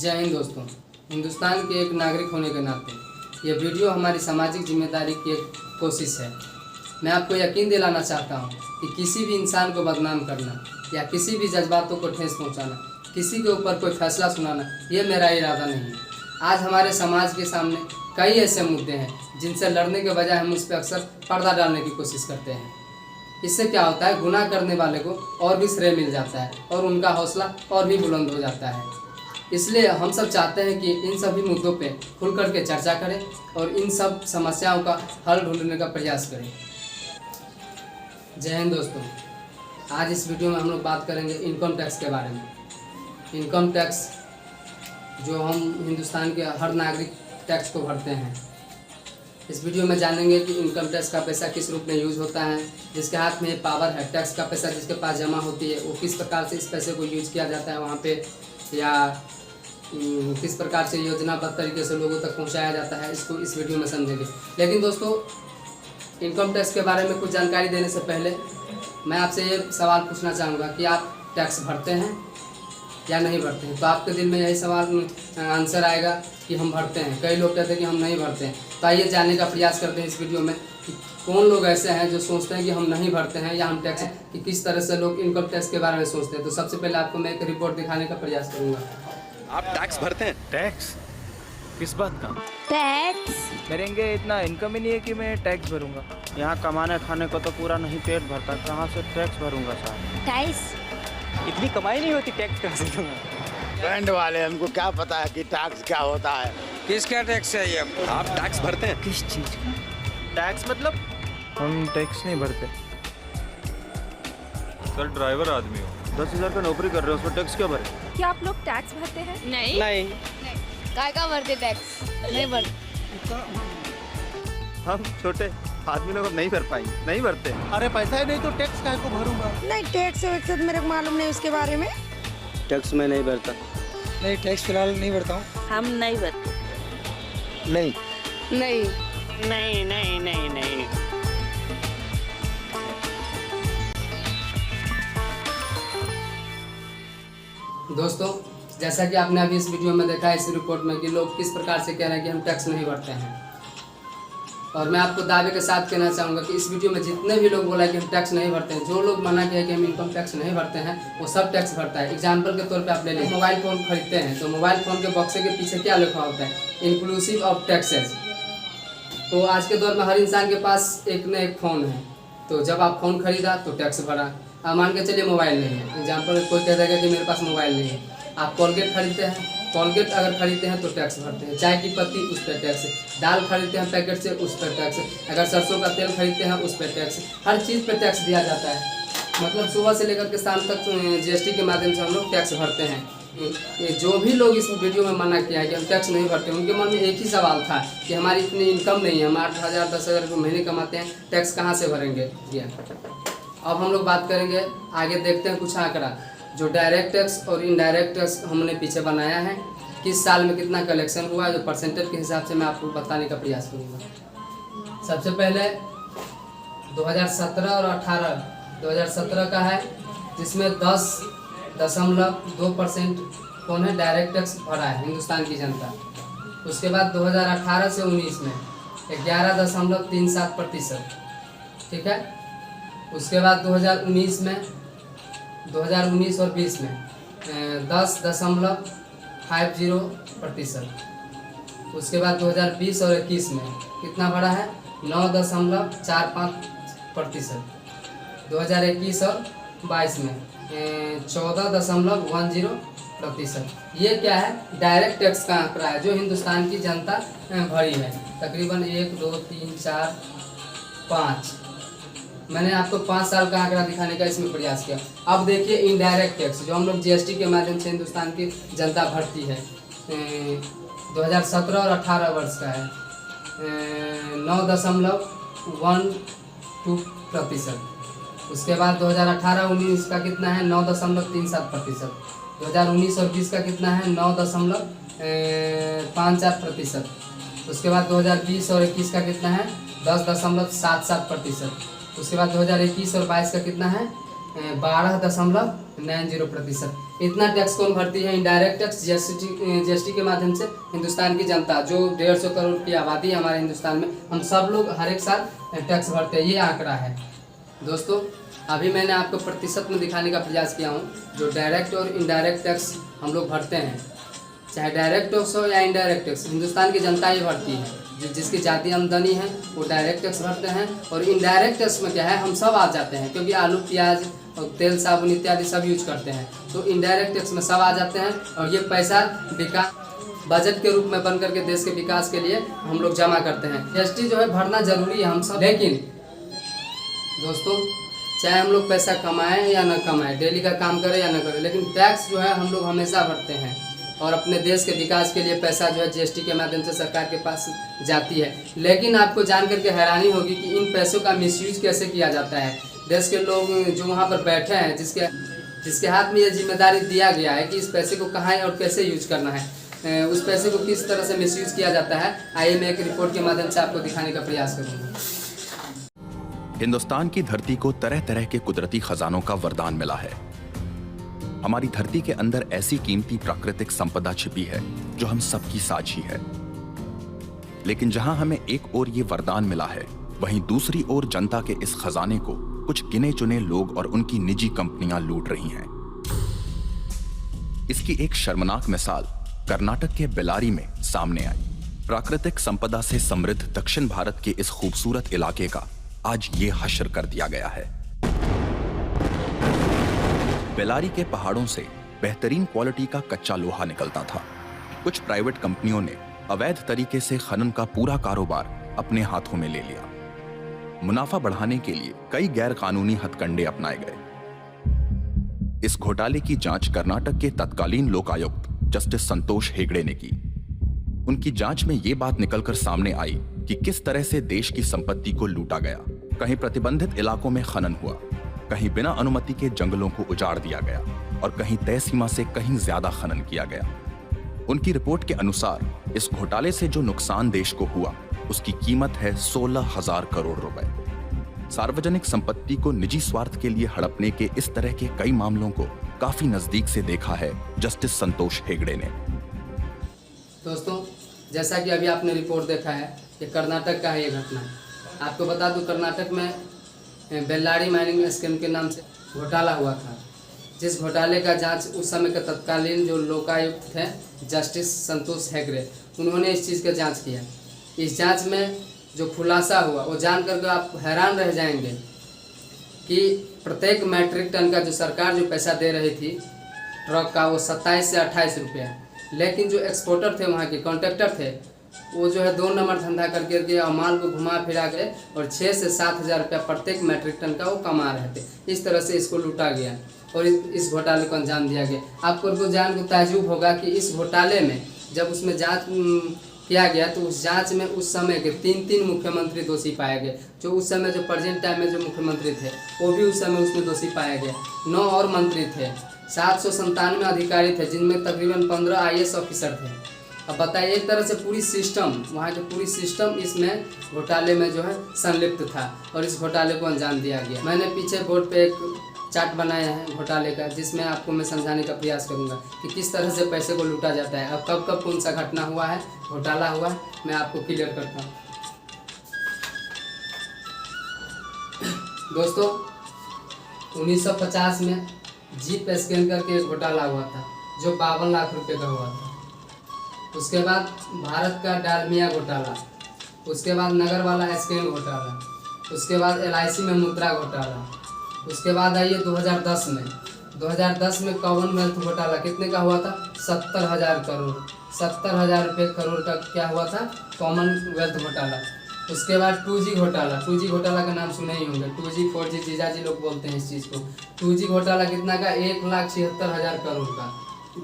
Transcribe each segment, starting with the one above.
जय हिंद दोस्तों। हिंदुस्तान के एक नागरिक होने के नाते यह वीडियो हमारी सामाजिक जिम्मेदारी की एक कोशिश है। मैं आपको यकीन दिलाना चाहता हूँ कि किसी भी इंसान को बदनाम करना या किसी भी जज्बातों को ठेस पहुँचाना, किसी के ऊपर कोई फैसला सुनाना, ये मेरा इरादा नहीं है। आज हमारे समाज के सामने कई ऐसे मुद्दे हैं जिनसे लड़ने के बजाय हम उस पर अक्सर पर्दा डालने की कोशिश करते हैं। इससे क्या होता है, गुनाह करने वाले को और भी श्रेय मिल जाता है और उनका हौसला और भी बुलंद हो जाता है। इसलिए हम सब चाहते हैं कि इन सभी मुद्दों पे खुल कर के चर्चा करें और इन सब समस्याओं का हल ढूंढने का प्रयास करें। जय हिंद दोस्तों। आज इस वीडियो में हम लोग बात करेंगे इनकम टैक्स के बारे में। इनकम टैक्स जो हम हिंदुस्तान के हर नागरिक टैक्स को भरते हैं। इस वीडियो में जानेंगे कि इनकम टैक्स का पैसा किस रूप में यूज़ होता है, जिसके हाथ में पावर है, टैक्स का पैसा जिसके पास जमा होती है वो किस प्रकार से इस पैसे को यूज किया जाता है वहाँ पे, या किस प्रकार से योजनाबद्ध तरीके से लोगों तक पहुँचाया जाता है, इसको इस वीडियो में समझेंगे। लेकिन दोस्तों, इनकम टैक्स के बारे में कुछ जानकारी देने से पहले मैं आपसे ये सवाल पूछना चाहूँगा कि आप टैक्स भरते हैं या नहीं भरते हैं। तो आपके दिल में यही सवाल आंसर आएगा कि हम भरते हैं। कई लोग कहते हैं कि हम नहीं भरते हैं। तो आइए जानने का प्रयास करते हैं इस वीडियो में कि कौन लोग ऐसे हैं जो सोचते हैं कि हम नहीं भरते हैं या हम टैक्स, कि किस तरह से लोग इनकम टैक्स के बारे में सोचते हैं। तो सबसे पहले आपको मैं एक रिपोर्ट दिखाने का प्रयास करूँगा। आप टैक्स भरते हैं? टैक्स किस बात का? टैक्स मेरेंगे इतना इनकम ही नहीं है कि मैं टैक्स भरूंगा। यहाँ कमाने खाने को तो पूरा नहीं पेट भरता, कहाँ से टैक्स भरूंगा साहब। टैक्स इतनी कमाई नहीं होती टैक्स कहाँ से दूंगा? बैंड वाले, हमको क्या पता है कि टैक्स क्या होता है। किसका टैक्स है ये? आप टैक्स भरते हैं? किस चीज का टैक्स? मतलब हम टैक्स नहीं भरते। सर ड्राइवर आदमी हो, 10,000 का नौकरी कर रहे हो, उसमें टैक्स क्या भरे? क्या आप लोग टैक्स भरते हैं? नहीं नहीं। काय का भरते टैक्स? नहीं भरते। हम छोटे आदमी लोग नहीं भर पाएंगे, नहीं भरते। अरे पैसा ही नहीं तो टैक्स काहे को भरूंगा। नहीं, टैक्स वैक्स मेरे को मालूम नहीं उसके बारे में। टैक्स में नहीं भरता। नहीं, टैक्स फिलहाल नहीं भरता हूँ। हम नहीं भरते। नहीं नहीं नहीं नहीं नहीं नहीं। दोस्तों, जैसा कि आपने अभी इस वीडियो में देखा है, इस रिपोर्ट में, कि लोग किस प्रकार से कह रहे हैं कि हम टैक्स नहीं भरते हैं। और मैं आपको दावे के साथ कहना चाहूँगा कि इस वीडियो में जितने भी लोग बोला कि हम टैक्स नहीं भरते हैं, जो लोग मना किया कि हम इनकम टैक्स नहीं भरते हैं, वो सब टैक्स भरता है। एग्जाम्पल के तौर पे आप ले लीजिए, मोबाइल फ़ोन खरीदते हैं तो मोबाइल फ़ोन के बक्से के पीछे क्या लिखा होता है? Inclusive of taxes. तो आज के दौर में हर इंसान के पास एक न एक फ़ोन है, तो जब आप फ़ोन खरीदा तो टैक्स भरा। आप मान के चलिए मोबाइल नहीं है, एग्जाम्पल कोई कह देगा कि मेरे पास मोबाइल नहीं है। आप कोलगेट खरीदते हैं, कोलगेट अगर खरीदते हैं तो टैक्स भरते हैं। चाय की पत्ती, उस पर टैक्स। दाल खरीदते हैं पैकेट से, उस पर टैक्स। अगर सरसों का तेल खरीदते हैं उस पर टैक्स। हर चीज़ पर टैक्स दिया जाता है। मतलब सुबह से लेकर के शाम तक GST के माध्यम से हम लोग टैक्स भरते हैं। ये जो भी लोग इस वीडियो में मना किया है कि हम टैक्स नहीं भरते, उनके मन में एक ही सवाल था कि हमारी इतनी इनकम नहीं है, हम 8,000 10,000 रुपये महीने कमाते हैं, टैक्स कहाँ से भरेंगे। अब हम लोग बात करेंगे, आगे देखते हैं कुछ आंकड़ा जो डायरेक्ट टैक्स और इनडायरेक्ट टैक्स हमने पीछे बनाया है, किस साल में कितना कलेक्शन हुआ है, जो परसेंटेज के हिसाब से मैं आपको बताने का प्रयास करूँगा। सबसे पहले 2017 और 18, 2017 का है, जिसमें 10.2% कौन है डायरेक्ट टैक्स भरा है हिंदुस्तान की जनता। उसके बाद 2018 से 19 में 11.37%, ठीक है। उसके बाद 2019 में, 2019 और 20 में 10.50%। उसके बाद 2020 और 21 में कितना बढ़ा है? 9.45%। 2021 और 22 में 14.10%। ये क्या है? डायरेक्ट टैक्स का आंकड़ा है जो हिंदुस्तान की जनता भरी है। तकरीबन 1 2 3 4 5, मैंने आपको 5 साल का आंकड़ा दिखाने का इसमें प्रयास किया। अब देखिए इनडायरेक्ट टैक्स जो हम लोग GST के माध्यम से हिंदुस्तान की जनता भरती है। 2017 और 18 वर्ष का है, 9.12%। उसके बाद 2018-19 का कितना है? 9.37%। 2019 और 20 का कितना है? 9.54%। उसके बाद 2020 और 21 का कितना है? 10.77%। उसके बाद 2021 और 22 का कितना है? 12.90%। इतना टैक्स कौन भरती है? इनडायरेक्ट टैक्स जीएसटी के माध्यम से हिंदुस्तान की जनता, जो 150 करोड़ की आबादी है हमारे हिंदुस्तान में, हम सब लोग हर एक साल टैक्स भरते हैं। ये आंकड़ा है दोस्तों। अभी मैंने आपको प्रतिशत में दिखाने का प्रयास किया हूँ, जो डायरेक्ट और इनडायरेक्ट टैक्स हम लोग भरते हैं, चाहे डायरेक्ट टैक्स हो या इनडायरेक्ट टैक्स, हिंदुस्तान की जनता ही भरती है। जिसकी ज़्यादा आमदनी है वो डायरेक्ट टैक्स भरते हैं, और इनडायरेक्ट टैक्स में क्या है, हम सब आ जाते हैं, क्योंकि आलू प्याज और तेल साबुन इत्यादि सब यूज करते हैं, तो इनडायरेक्ट टैक्स में सब आ जाते हैं। और ये पैसा विकास बजट के रूप में बन करके देश के विकास के लिए हम लोग जमा करते हैं। जीएसटी जो है भरना जरूरी है हम सब, लेकिन दोस्तों चाहे हम लोग पैसा कमाएं या न कमाएं, डेली का काम करें या न करें, लेकिन टैक्स जो है हम लोग हमेशा भरते हैं। और अपने देश के विकास के लिए पैसा जो है जीएसटी के माध्यम से सरकार के पास जाती है। लेकिन आपको जान करके हैरानी होगी कि इन पैसों का मिसयूज कैसे किया जाता है। देश के लोग जो वहाँ पर बैठे हैं, जिसके हाथ में ये जिम्मेदारी दिया गया है कि इस पैसे को कहाँ और कैसे यूज करना है, उस पैसे को किस तरह से मिसयूज किया जाता है, आइए मैं एक रिपोर्ट के माध्यम से आपको दिखाने का प्रयास करूँगा। हिंदुस्तान की धरती को तरह तरह के कुदरती खजानों का वरदान मिला है। हमारी धरती के अंदर ऐसी कीमती प्राकृतिक संपदा छिपी है जो हम सबकी साझी है। लेकिन जहां हमें एक ओर ये वरदान मिला है, वहीं दूसरी ओर जनता के इस खजाने को कुछ गिने चुने लोग और उनकी निजी कंपनियां लूट रही हैं। इसकी एक शर्मनाक मिसाल कर्नाटक के बेलारी में सामने आई। प्राकृतिक संपदा से समृद्ध दक्षिण भारत के इस खूबसूरत इलाके का आज ये हश्र कर दिया गया है। बेलारी के पहाड़ों से बेहतरीन क्वालिटी का कच्चा लोहा निकलता था। कुछ प्राइवेट कंपनियों ने अवैध तरीके से खनन का पूरा कारोबार अपने हाथों में ले लिया। मुनाफा बढ़ाने के लिए कई गैर कानूनी हथकंडे अपनाए गए। इस घोटाले की जांच कर्नाटक के तत्कालीन लोकायुक्त जस्टिस संतोष हेगड़े ने की। उनकी जांच में यह बात निकलकर सामने आई कि किस तरह से देश की संपत्ति को लूटा गया। कहीं प्रतिबंधित इलाकों में खनन हुआ, कहीं बिना अनुमति के जंगलों को उजाड़ दिया गया और कहीं तय सीमा से कहीं ज्यादा खनन किया गया। उनकी रिपोर्ट के अनुसार इस घोटाले से जो नुकसान देश को हुआ उसकी कीमत है 16,000 करोड़ रुपए। सार्वजनिक संपत्ति को निजी स्वार्थ के लिए हड़पने के इस तरह के कई मामलों को काफी नजदीक से देखा है जस्टिस संतोष हेगड़े ने। दोस्तों जैसा कि अभी आपने रिपोर्ट देखा है, ये कर्नाटक का है ये घटना। आपको बता दूं, कर्नाटक में बेल्लारी माइनिंग स्कीम के नाम से घोटाला हुआ था, जिस घोटाले का जांच उस समय के तत्कालीन जो लोकायुक्त थे जस्टिस संतोष हेगड़े, उन्होंने इस चीज़ का जांच किया। इस जांच में जो खुलासा हुआ वो जान करके आप हैरान रह जाएंगे कि प्रत्येक मैट्रिक टन का जो सरकार जो पैसा दे रही थी ट्रक का, वो 27 से 28 रुपया, लेकिन जो एक्सपोर्टर थे, वहाँ के कॉन्ट्रैक्टर थे, वो जो है 2 नंबर धंधा करके और माल को घुमा फिरा के और 6 से 7,000 रुपया प्रत्येक मैट्रिक टन का वो कमा रहे थे। इस तरह से इसको लूटा गया और इस घोटाले को अंजाम दिया गया। आपको जान को ताज्जुब होगा कि इस घोटाले में जब उसमें जांच किया गया तो उस जांच में उस समय के 3 मुख्यमंत्री दोषी पाए गए। जो उस समय जो प्रेजेंट टाइम में जो मुख्यमंत्री थे वो भी उस समय उसमें दोषी पाया गया। 9 और मंत्री थे, 797 अधिकारी थे, जिनमें तकरीबन 15 IAS ऑफिसर थे। अब बताइए, एक तरह से पूरी सिस्टम, वहाँ की पूरी सिस्टम इसमें घोटाले में जो है संलिप्त था और इस घोटाले को अंजाम दिया गया। मैंने पीछे बोर्ड पे एक चार्ट बनाया है घोटाले का, जिसमें आपको मैं समझाने का प्रयास करूंगा कि किस तरह से पैसे को लूटा जाता है। अब कब कब कौन सा घटना हुआ है, घोटाला हुआ है, मैं आपको क्लियर करता हूँ। दोस्तों 1950 में जीप स्कैन करके एक घोटाला हुआ था जो 52 लाख रुपए का हुआ था। उसके बाद भारत का डालमिया घोटाला, उसके बाद नगर वाला स्कैन घोटाला, उसके बाद LIC में मुद्रा घोटाला, उसके बाद आइए 2010 में कॉमनवेल्थ घोटाला कितने का हुआ था, 70,000 करोड़, 70,000 रुपये करोड़ का क्या हुआ था, कॉमनवेल्थ घोटाला। उसके बाद 2G घोटाला, 2G घोटाला का नाम सुने ही होंगे, 2G 4G जीजाजी लोग बोलते हैं इस चीज़ को। 2G घोटाला कितना का, 1,76,000 करोड़ का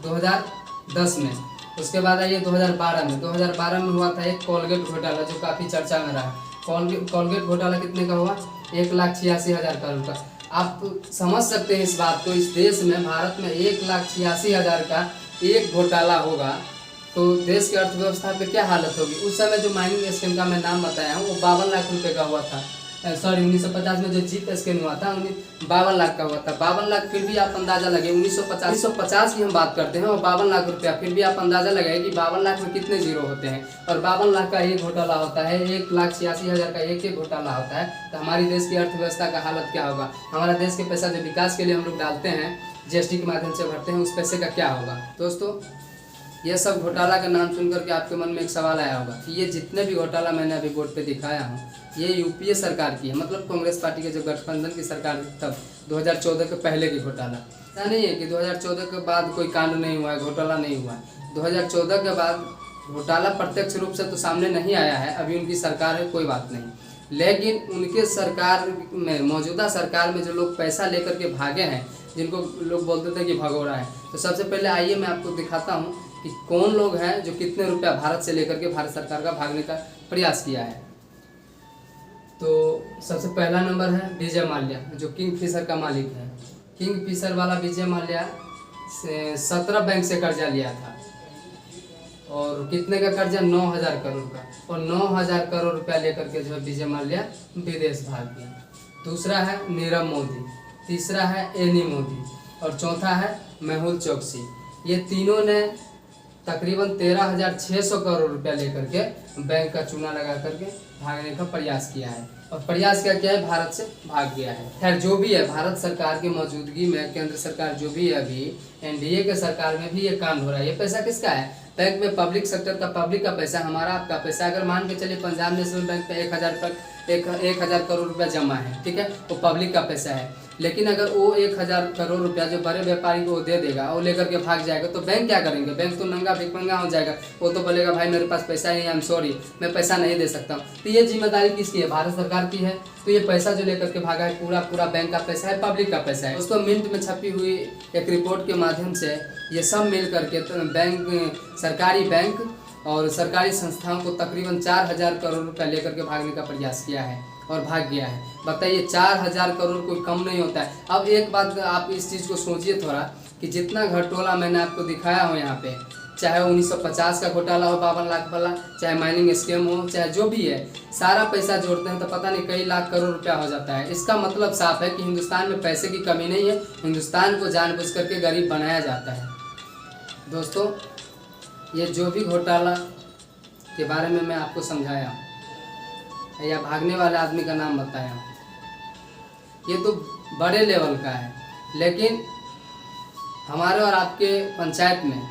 2010 में। उसके बाद आइए 2012 में हुआ था एक कोलगेट घोटाला जो काफ़ी चर्चा में रहा। कोलगेट घोटाला कितने का हुआ, 1,86,000 करोड़ का। आप समझ सकते हैं इस बात को, इस देश में भारत में 1,86,000 का एक घोटाला होगा तो देश की अर्थव्यवस्था पे क्या हालत होगी। उस समय जो माइनिंग स्कीम का मैं नाम बताया हूँ वो 52 लाख रुपए का हुआ था। 1950 में जो जीप स्कैन हुआ था 52 लाख का हुआ था। 52 लाख फिर भी आप अंदाजा लगे 1950 की हम बात करते हैं और 52 लाख रुपया, फिर भी आप अंदाजा लगाए कि 52 लाख में कितने जीरो होते हैं और 52 लाख का एक घोटाला होता है, 1,86,000 का एक घोटाला होता है। तो हमारी देश की अर्थव्यवस्था का हालत क्या होगा? हमारा देश के पैसा जो विकास के लिए हम लोग डालते हैं, GST के माध्यम से भरते हैं, उस पैसे का क्या होगा? दोस्तों, ये सब घोटाला का नाम सुनकर के आपके मन में एक सवाल आया होगा कि ये जितने भी घोटाला मैंने अभी बोर्ड पे दिखाया हूँ, ये यूपीए सरकार की है, मतलब कांग्रेस पार्टी के जो गठबंधन की सरकार थी तब 2014 के पहले की घोटाला। ऐसा नहीं है कि 2014 के बाद कोई कांड नहीं हुआ है, घोटाला नहीं हुआ है। 2014 के बाद घोटाला प्रत्यक्ष रूप से तो सामने नहीं आया है, अभी उनकी सरकार है, कोई बात नहीं, लेकिन उनके सरकार में, मौजूदा सरकार में जो लोग पैसा लेकर के भागे हैं, जिनको लोग बोलते थे कि भगोड़ा है, तो सबसे पहले आइए मैं आपको दिखाता हूँ कि कौन लोग हैं जो कितने रुपया भारत से लेकर के भारत सरकार का भागने का प्रयास किया है। तो सबसे पहला नंबर है विजय माल्या, जो किंग फिशर का मालिक है। किंग फिशर वाला विजय माल्या से 17 बैंक से कर्जा लिया था और कितने का कर्जा? 9,000 करोड़ का, और 9,000 करोड़ रुपया लेकर के जो है विजय माल्या विदेश भाग गया। दूसरा है नीरव मोदी, तीसरा है एनी मोदी और चौथा है मेहुल चोकसी। ये तीनों ने तकरीबन 13,600 करोड़ रुपया लेकर के बैंक का चूना लगा करके भागने का प्रयास किया है और प्रयास क्या किया है? भारत से भाग गया है। खैर जो भी है, भारत सरकार की मौजूदगी में केंद्र सरकार जो भी है, अभी एनडीए के सरकार में भी ये कांड हो रहा है। ये पैसा किसका है? बैंक में पब्लिक सेक्टर का, पब्लिक का पैसा, हमारा आपका पैसा। अगर मान के चलिए पंजाब नेशनल बैंक पे 1,000 करोड़ रुपया जमा है, ठीक है, वो पब्लिक का पैसा है, लेकिन अगर वो 1,000 करोड़ रुपया जो बड़े व्यापारी को दे देगा, वो लेकर के भाग जाएगा, तो बैंक क्या करेंगे? बैंक तो नंगा भिखमंगा हो जाएगा। वो तो बोलेगा भाई मेरे पास पैसा नहीं है, आई एम सॉरी, मैं पैसा नहीं दे सकता हूँ। तो ये जिम्मेदारी किसकी है? भारत सरकार की है। तो ये पैसा जो लेकर के भागा है, पूरा बैंक का पैसा है, पब्लिक का पैसा है। उसको मिंट में छपी हुई एक रिपोर्ट के माध्यम से ये सब मिल करके बैंक, सरकारी बैंक और सरकारी संस्थाओं को तकरीबन 4,000 करोड़ रुपया लेकर के भागने का प्रयास किया है और भाग गया है। बताइए, 4,000 करोड़ कोई कम नहीं होता है। अब एक बात आप इस चीज़ को सोचिए थोड़ा कि जितना घोटाला मैंने आपको दिखाया हो यहाँ पे, चाहे 1950 का घोटाला हो 52 लाख वाला, चाहे माइनिंग स्कैम हो, चाहे जो भी है, सारा पैसा जोड़ते हैं तो पता नहीं कई लाख करोड़ रुपया हो जाता है। इसका मतलब साफ है कि हिंदुस्तान में पैसे की कमी नहीं है, हिंदुस्तान को जानबूझ करके गरीब बनाया जाता है। दोस्तों, ये जो भी घोटाला के बारे में मैं आपको समझाया या भागने वाले आदमी का नाम बताया, ये तो बड़े लेवल का है, लेकिन हमारे और आपके पंचायत में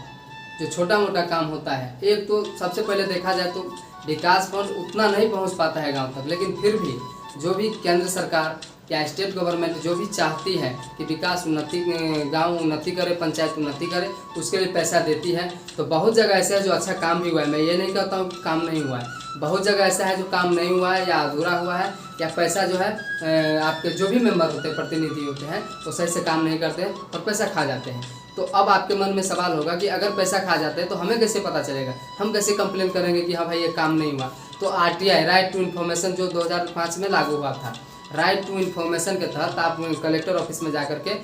जो छोटा मोटा काम होता है, एक तो सबसे पहले देखा जाए तो विकास फंड उतना नहीं पहुंच पाता है गांव तक, लेकिन फिर भी जो भी केंद्र सरकार या स्टेट गवर्नमेंट जो भी चाहती है कि विकास उन्नति, गांव उन्नति करे, पंचायत उन्नति करे, उसके लिए पैसा देती है। तो बहुत जगह ऐसा है जो अच्छा काम भी हुआ है, मैं ये नहीं कहता हूँ कि काम नहीं हुआ है, बहुत जगह ऐसा है जो काम नहीं हुआ है या अधूरा हुआ है, या पैसा जो है आपके जो भी मेंबर होते हैं, प्रतिनिधि होते हैं, वो सही से काम नहीं करते हैं और पैसा खा जाते हैं। तो अब आपके मन में सवाल होगा कि अगर पैसा खा जाते हैं तो हमें कैसे पता चलेगा, हम कैसे कंप्लेन करेंगे कि हाँ भाई ये काम नहीं हुआ। तो RTI, राइट टू इन्फॉर्मेशन, जो 2005 में लागू हुआ था, राइट टू इन्फॉर्मेशन के तहत आप कलेक्टर ऑफिस में जा करके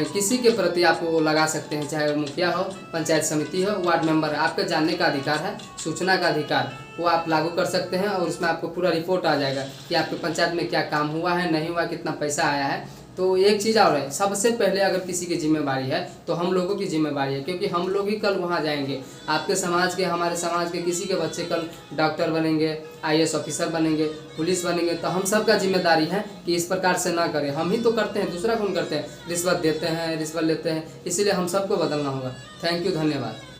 किसी के प्रति आप वो लगा सकते हैं, चाहे वो मुखिया हो, पंचायत समिति हो, वार्ड मेंबर है, आपका जानने का अधिकार है, सूचना का अधिकार, वो आप लागू कर सकते हैं और उसमें आपको पूरा रिपोर्ट आ जाएगा कि आपके पंचायत में क्या काम हुआ है, नहीं हुआ, कितना पैसा आया है। तो एक चीज़ और है, सबसे पहले अगर किसी की जिम्मेवारी है तो हम लोगों की जिम्मेवारी है, क्योंकि हम लोग ही कल वहाँ जाएंगे। आपके समाज के, हमारे समाज के किसी के बच्चे कल डॉक्टर बनेंगे, IAS ऑफिसर बनेंगे, पुलिस बनेंगे, तो हम सब का जिम्मेदारी है कि इस प्रकार से ना करें। हम ही तो करते हैं, दूसरा कौन करते हैं? रिश्वत देते हैं, रिश्वत लेते हैं, इसीलिए हम सबको बदलना होगा। थैंक यू, धन्यवाद।